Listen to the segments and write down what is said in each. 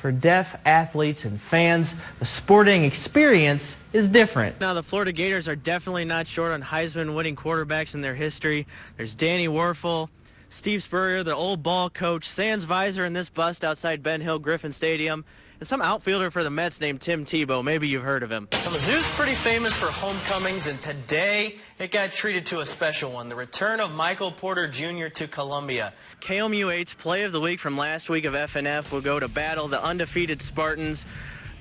For deaf athletes and fans, the sporting experience is different. Now, the Florida Gators are definitely not short on Heisman-winning quarterbacks in their history. There's Danny Werfel, Steve Spurrier, the old ball coach, Sans Visor in this bust outside Ben Hill Griffin Stadium, and some outfielder for the Mets named Tim Tebow. Maybe you've heard of him. Mizzou's pretty famous for homecomings, and today it got treated to a special one, the return of Michael Porter Jr. to Columbia. KMU 8's Play of the Week from last week of FNF will go to battle the undefeated Spartans.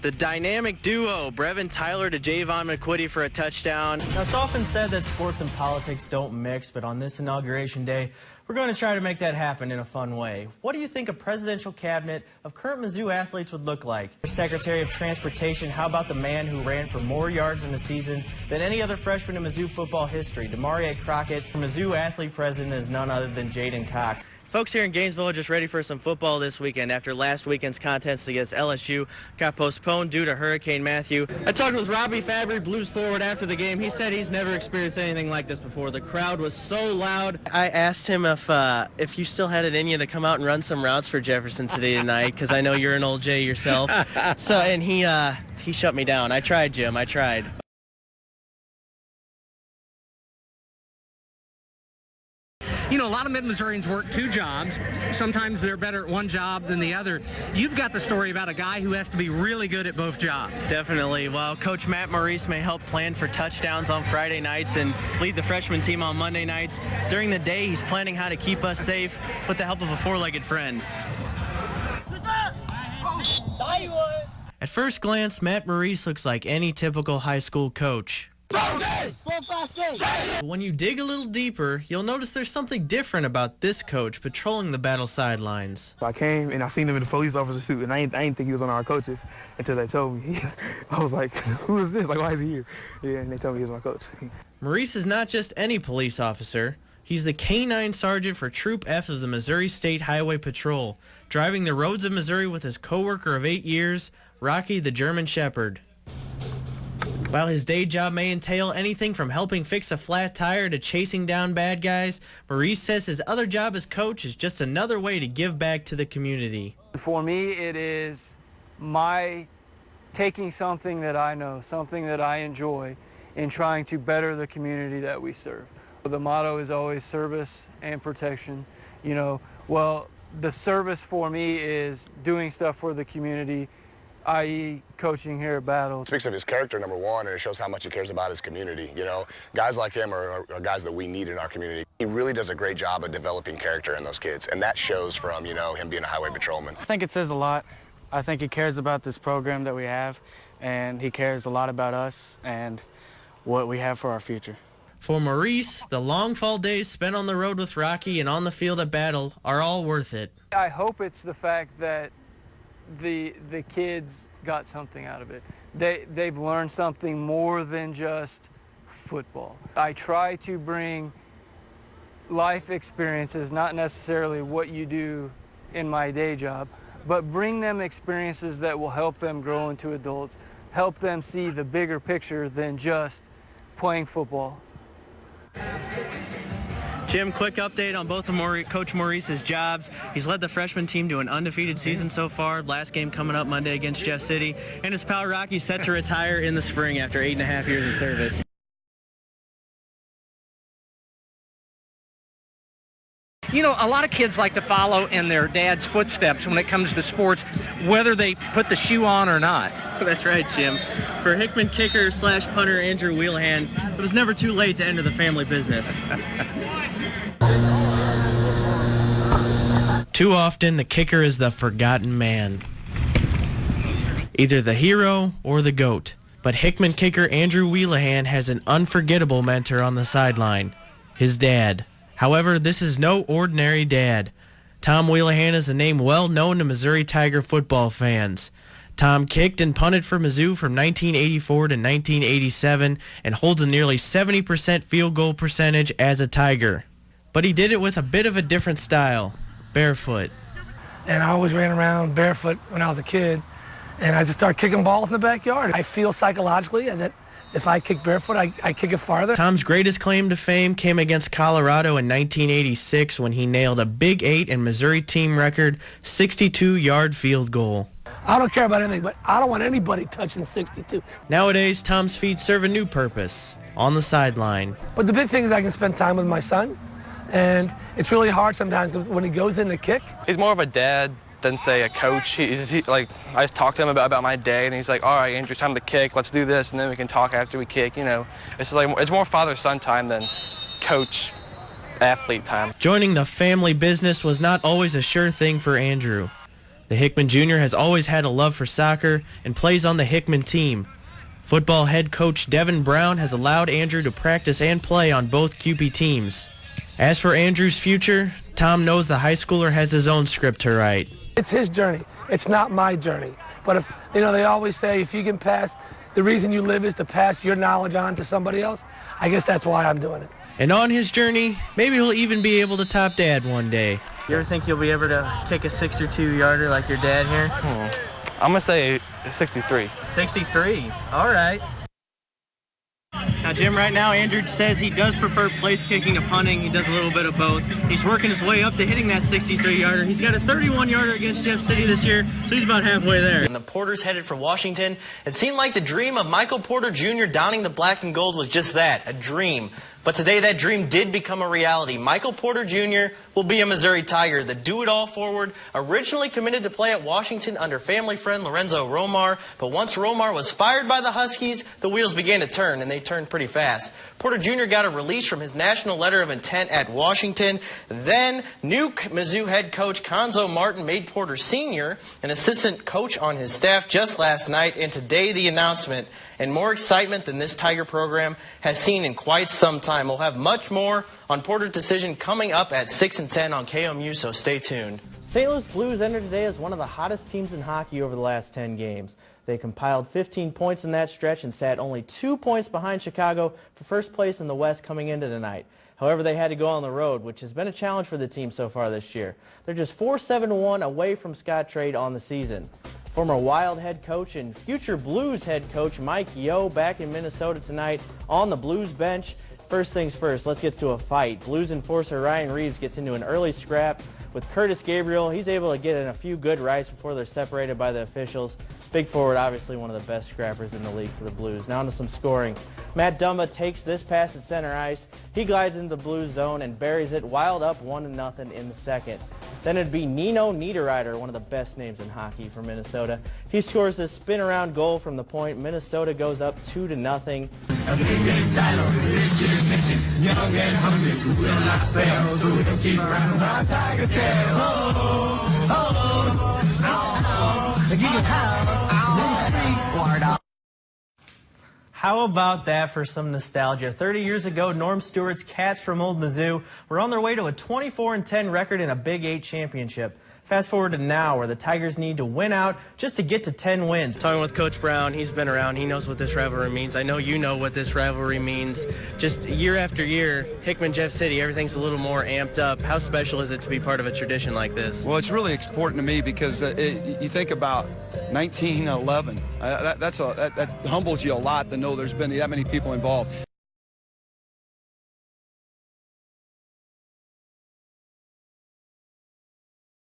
The dynamic duo, Brevin Tyler to Javon McQuitty for a touchdown. Now, it's often said that sports and politics don't mix, but on this inauguration day, we're going to try to make that happen in a fun way. What do you think a presidential cabinet of current Mizzou athletes would look like? Secretary of Transportation, how about the man who ran for more yards in a season than any other freshman in Mizzou football history, Demarie Crockett? Mizzou athlete president is none other than Jaden Cox. Folks here in Gainesville are just ready for some football this weekend after last weekend's contest against LSU got postponed due to Hurricane Matthew. I talked with Robbie Fabry, Blues forward, after the game. He said he's never experienced anything like this before. The crowd was so loud. I asked him if you still had it in you to come out and run some routes for Jefferson City tonight, because I know you're an old Jay yourself. And he shut me down. I tried, Jim. I tried. You know, a lot of Mid-Missourians work two jobs. Sometimes they're better at one job than the other. You've got the story about a guy who has to be really good at both jobs. Definitely. Well, Coach Matt Maurice may help plan for touchdowns on Friday nights and lead the freshman team on Monday nights. During the day, he's planning how to keep us safe with the help of a four-legged friend. At first glance, Matt Maurice looks like any typical high school coach. When you dig a little deeper, you'll notice there's something different about this coach patrolling the battle sidelines. I came and I seen him in the police officer suit, and I didn't think he was one of our coaches until they told me. I was like, who is this? Like, why is he here? Yeah, and they told me he was my coach. Maurice is not just any police officer. He's the K-9 sergeant for Troop F of the Missouri State Highway Patrol, driving the roads of Missouri with his coworker of 8 years, Rocky the German Shepherd. While his day job may entail anything from helping fix a flat tire to chasing down bad guys, Maurice says his other job as coach is just another way to give back to the community. For me, it is my taking something that I know, something that I enjoy, and trying to better the community that we serve. The motto is always service and protection. You know, well, the service for me is doing stuff for the community, i.e. coaching here at Battle. It speaks of his character, number one, and it shows how much he cares about his community. You know, guys like him are guys that we need in our community. He really does a great job of developing character in those kids, and that shows from, you know, him being a highway patrolman. I think it says a lot. I think he cares about this program that we have, and he cares a lot about us and what we have for our future. For Maurice, the long fall days spent on the road with Rocky and on the field at Battle are all worth it. I hope it's the fact that the kids got something out of it. They've learned something more than just football. I try to bring life experiences, not necessarily what you do in my day job, but bring them experiences that will help them grow into adults, help them see the bigger picture than just playing football. Jim, quick update on both of Coach Maurice's jobs. He's led the freshman team to an undefeated season so far. Last game coming up Monday against Jeff City. And his pal Rocky set to retire in the spring after 8.5 years of service. You know, a lot of kids like to follow in their dad's footsteps when it comes to sports, whether they put the shoe on or not. That's right, Jim. For Hickman kicker / punter Andrew Wheelhand, it was never too late to enter the family business. Too often, the kicker is the forgotten man. Either the hero or the GOAT. But Hickman kicker Andrew Wheelhand has an unforgettable mentor on the sideline, his dad. However, this is no ordinary dad. Tom Wheelhand is a name well known to Missouri Tiger football fans. Tom kicked and punted for Mizzou from 1984 to 1987 and holds a nearly 70% field goal percentage as a Tiger. But he did it with a bit of a different style, barefoot. And I always ran around barefoot when I was a kid, and I just started kicking balls in the backyard. I feel psychologically that if I kick barefoot, I kick it farther. Tom's greatest claim to fame came against Colorado in 1986 when he nailed a Big 8 and Missouri team record 62-yard field goal. I don't care about anything, but I don't want anybody touching 62. Nowadays, Tom's feet serve a new purpose, on the sideline. But the big thing is I can spend time with my son, and it's really hard sometimes when he goes in to kick. He's more of a dad than, say, a coach. Like, I just talk to him about my day, and he's like, all right, Andrew, time to kick. Let's do this, and then we can talk after we kick. You know, it's like it's more father-son time than coach-athlete time. Joining the family business was not always a sure thing for Andrew. The Hickman Jr. has always had a love for soccer and plays on the Hickman team. Football head coach Devin Brown has allowed Andrew to practice and play on both CUPE teams. As for Andrew's future, Tom knows the high schooler has his own script to write. It's his journey. It's not my journey. But if, you know, they always say if you can pass, the reason you live is to pass your knowledge on to somebody else. I guess that's why I'm doing it. And on his journey, maybe he'll even be able to top Dad one day. You ever think you'll be able to kick a 62-yarder like your dad here? I'm going to say 63. 63. All right. Now, Jim, right now, Andrew says he does prefer place kicking to punting. He does a little bit of both. He's working his way up to hitting that 63-yarder. He's got a 31-yarder against Jeff City this year, so he's about halfway there. And the Porters headed for Washington. It seemed like the dream of Michael Porter Jr. donning the black and gold was just that, a dream. But today that dream did become a reality. Michael Porter Jr. will be a Missouri Tiger, the do-it-all forward, originally committed to play at Washington under family friend Lorenzo Romar. But once Romar was fired by the Huskies, the wheels began to turn, and they turned pretty fast. Porter Jr. got a release from his national letter of intent at Washington. Then, new Mizzou head coach Conzo Martin made Porter Sr. an assistant coach on his staff just last night, and today the announcement. And more excitement than this Tiger program has seen in quite some time. We'll have much more on Porter's decision coming up at 6 and 10 on KOMU, so stay tuned. St. Louis Blues entered today as one of the hottest teams in hockey over the last 10 games. They compiled 15 points in that stretch and sat only 2 points behind Chicago for first place in the West coming into tonight. However, they had to go on the road, which has been a challenge for the team so far this year. They're just 4-7-1 away from Scottrade on the season. Former Wild head coach and future Blues head coach Mike Yeo back in Minnesota tonight on the Blues bench. First things first, let's get to a fight. Blues enforcer Ryan Reeves gets into an early scrap with Curtis Gabriel. He's able to get in a few good rights before they're separated by the officials. Big forward, obviously one of the best scrappers in the league for the Blues. Now to some scoring. Matt Dumba takes this pass at center ice. He glides into the Blues zone and buries it. Wild up 1-0 in the second. Then it'd be Nino Niederreiter, one of the best names in hockey for Minnesota. He scores this spin-around goal from the point. Minnesota goes up 2-0. How about that for some nostalgia? 30 years ago, Norm Stewart's Cats from Old Mizzou were on their way to a 24-10 record in a Big 8 championship. Fast forward to now, where the Tigers need to win out just to get to 10 wins. Talking with Coach Brown, he's been around. He knows what this rivalry means. I know you know what this rivalry means. Just year after year, Hickman, Jeff City, everything's a little more amped up. How special is it to be part of a tradition like this? Well, it's really important to me because you think about 1911. That humbles you a lot to know there's been that many people involved.